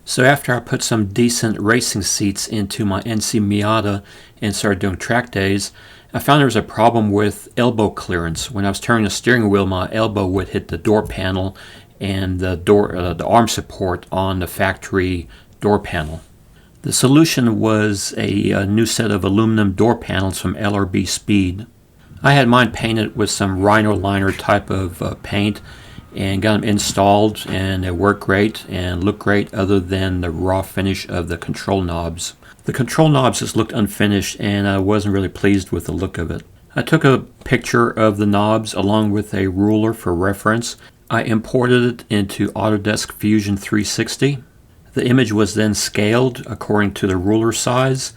So after I put some decent racing seats into my NC Miata and started doing track days, I found there was a problem with elbow clearance. When I was turning the steering wheel, my elbow would hit the door panel and the arm support on the factory door panel. The solution was a new set of aluminum door panels from LRB Speed. I had mine painted with some Rhino liner type of paint and got them installed, and it worked great and looked great other than the raw finish of the control knobs. The control knobs just looked unfinished and I wasn't really pleased with the look of it. I took a picture of the knobs along with a ruler for reference. I imported it into Autodesk Fusion 360. The image was then scaled according to the ruler size.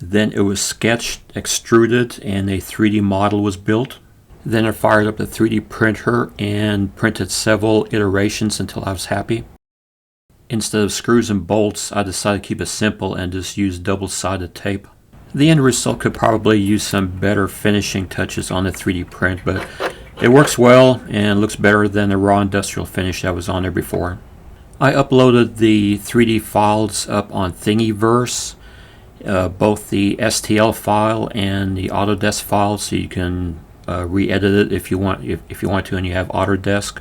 Then it was sketched, extruded, and a 3D model was built. Then I fired up the 3D printer and printed several iterations until I was happy. Instead of screws and bolts, I decided to keep it simple and just use double-sided tape. The end result could probably use some better finishing touches on the 3D print, but it works well and looks better than the raw industrial finish that was on there before. I uploaded the 3D files up on Thingiverse, both the STL file and the Autodesk file, so you can re-edit it if you want to and you have Autodesk.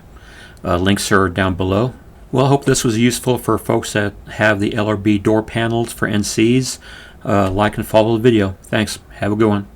Links are down below. Well, I hope this was useful for folks that have the LRB door panels for NCs. Like and follow the video. Thanks. Have a good one.